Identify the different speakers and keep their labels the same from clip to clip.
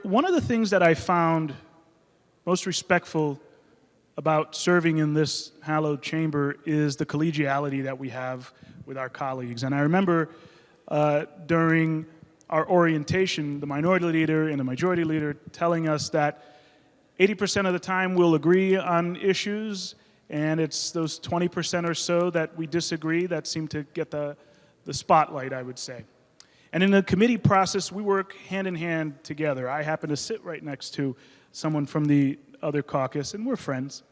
Speaker 1: one of the things that I found most respectful about serving in this hallowed chamber is the collegiality that we have with our colleagues. And I remember during our orientation, the minority leader and the majority leader telling us that 80% of the time we'll agree on issues, and it's those 20% or so that we disagree that seem to get the spotlight, I would say. And in the committee process, we work hand in hand together. I happen to sit right next to someone from the other caucus, and we're friends.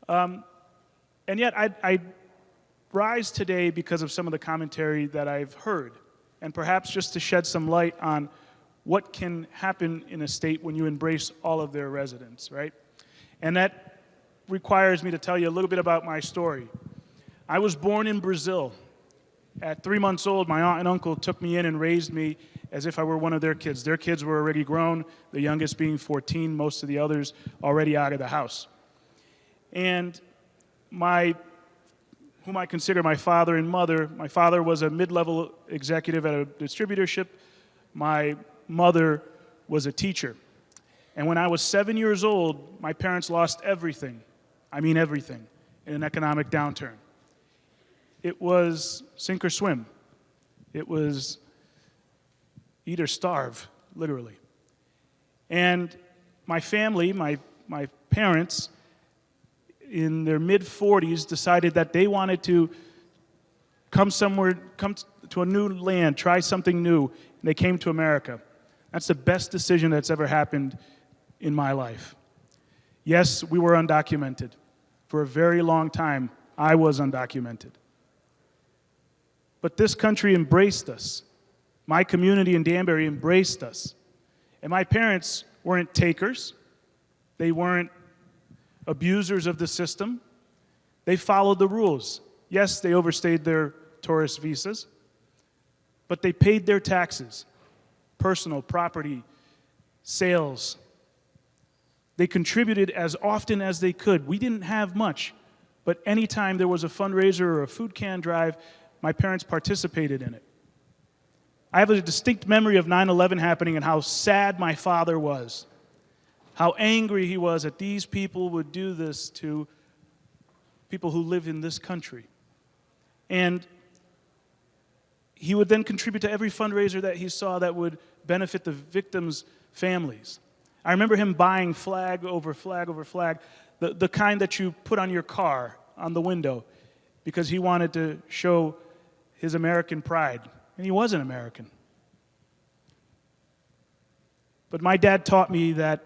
Speaker 1: And yet I rise today because of some of the commentary that I've heard, and perhaps just to shed some light on what can happen in a state when you embrace all of their residents, right? And that requires me to tell you a little bit about my story. I was born in Brazil. At 3 months old, my aunt and uncle took me in and raised me as if I were one of their kids. Their kids were already grown, the youngest being 14, most of the others already out of the house. And whom I consider my father and mother, my father was a mid-level executive at a distributorship. My mother was a teacher. And when I was 7 years old, my parents lost everything. I mean everything, in an economic downturn. It was sink or swim. It was eat or starve, literally. And my family, my parents, in their mid-40s, decided that they wanted to come to a new land, try something new, and they came to America. That's the best decision that's ever happened in my life. Yes, we were undocumented. For a very long time, I was undocumented. But this country embraced us. My community in Danbury embraced us. And my parents weren't takers. They weren't abusers of the system. They followed the rules. Yes, they overstayed their tourist visas, but they paid their taxes, personal, property, sales. They contributed as often as they could. We didn't have much, but anytime there was a fundraiser or a food can drive, my parents participated in it. I have a distinct memory of 9/11 happening and how sad my father was, how angry he was that these people would do this to people who live in this country. And he would then contribute to every fundraiser that he saw that would benefit the victims' families. I remember him buying flag over flag over flag, the kind that you put on your car, on the window, because he wanted to show his American pride. And he was an American. But my dad taught me that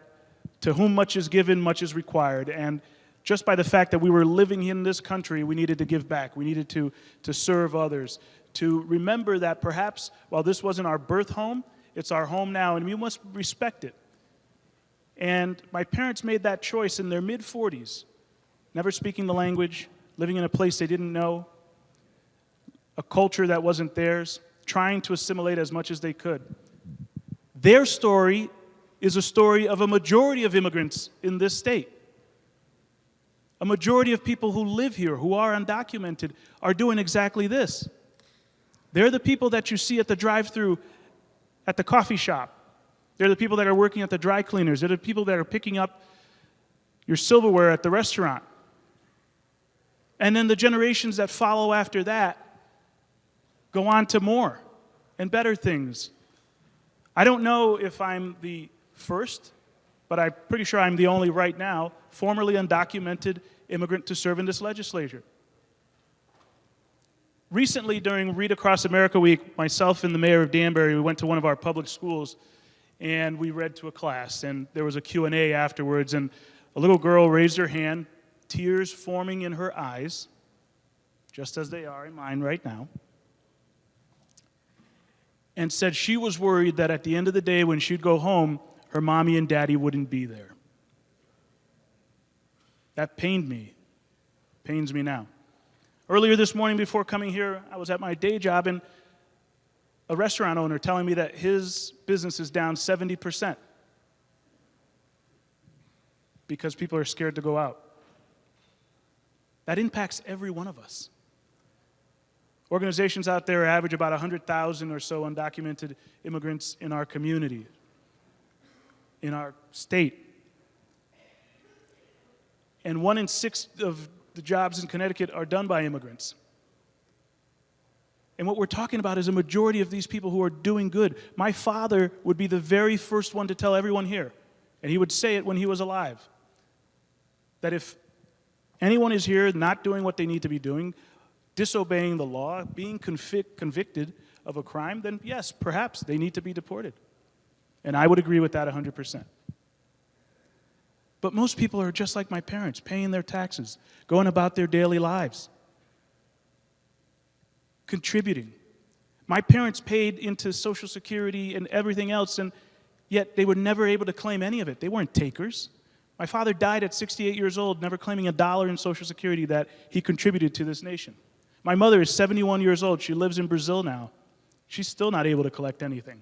Speaker 1: to whom much is given, much is required. And just by the fact that we were living in this country, we needed to give back. We needed to serve others, to remember that perhaps while this wasn't our birth home, it's our home now, and we must respect it. And my parents made that choice in their mid-40s, never speaking the language, living in a place they didn't know, a culture that wasn't theirs, trying to assimilate as much as they could. Their story is a story of a majority of immigrants in this state. A majority of people who live here, who are undocumented, are doing exactly this. They're the people that you see at the drive-thru at the coffee shop. They're the people that are working at the dry cleaners. They're the people that are picking up your silverware at the restaurant. And then the generations that follow after that go on to more and better things. I don't know if I'm the first, but I'm pretty sure I'm the only right now formerly undocumented immigrant to serve in this legislature. Recently, during Read Across America Week, myself and the mayor of Danbury, we went to one of our public schools and we read to a class, and there was a Q&A afterwards, and a little girl raised her hand, tears forming in her eyes, just as they are in mine right now, and said she was worried that at the end of the day when she'd go home, her mommy and daddy wouldn't be there. That pained me, pains me now. Earlier this morning before coming here, I was at my day job and a restaurant owner telling me that his business is down 70% because people are scared to go out. That impacts every one of us. Organizations out there average about 100,000 or so undocumented immigrants in our community. in our state. And 1 in 6 of the jobs in Connecticut are done by immigrants. And what we're talking about is a majority of these people who are doing good. My father would be the very first one to tell everyone here, and he would say it when he was alive, that if anyone is here not doing what they need to be doing, disobeying the law, being convicted of a crime, then yes, perhaps they need to be deported. And I would agree with that 100%. But most people are just like my parents, paying their taxes, going about their daily lives, contributing. My parents paid into Social Security and everything else, and yet they were never able to claim any of it. They weren't takers. My father died at 68 years old, never claiming $1 in Social Security that he contributed to this nation. My mother is 71 years old. She lives in Brazil now. She's still not able to collect anything.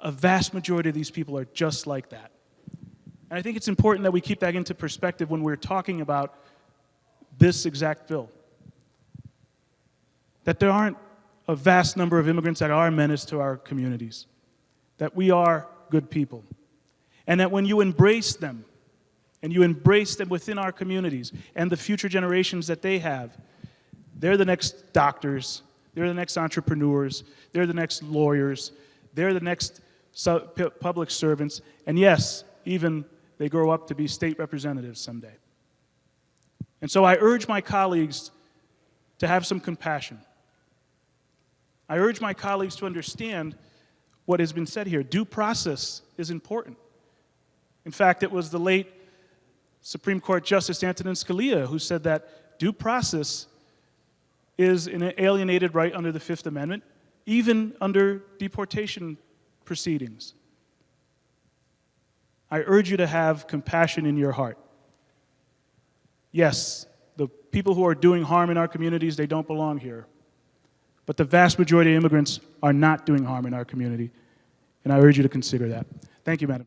Speaker 1: A vast majority of these people are just like that. And I think it's important that we keep that into perspective when we're talking about this exact bill. That there aren't a vast number of immigrants that are a menace to our communities. That we are good people. And that when you embrace them, and you embrace them within our communities and the future generations that they have, they're the next doctors, they're the next entrepreneurs, they're the next lawyers, they're the next public servants, and yes, even they grow up to be state representatives someday. And so I urge my colleagues to have some compassion. I urge my colleagues to understand what has been said here. Due process is important. In fact, it was the late Supreme Court Justice Antonin Scalia who said that due process is an alienated right under the Fifth Amendment, even under deportation proceedings. I urge you to have compassion in your heart. Yes, the people who are doing harm in our communities, they don't belong here. But the vast majority of immigrants are not doing harm in our community, and I urge you to consider that. Thank you, Madam.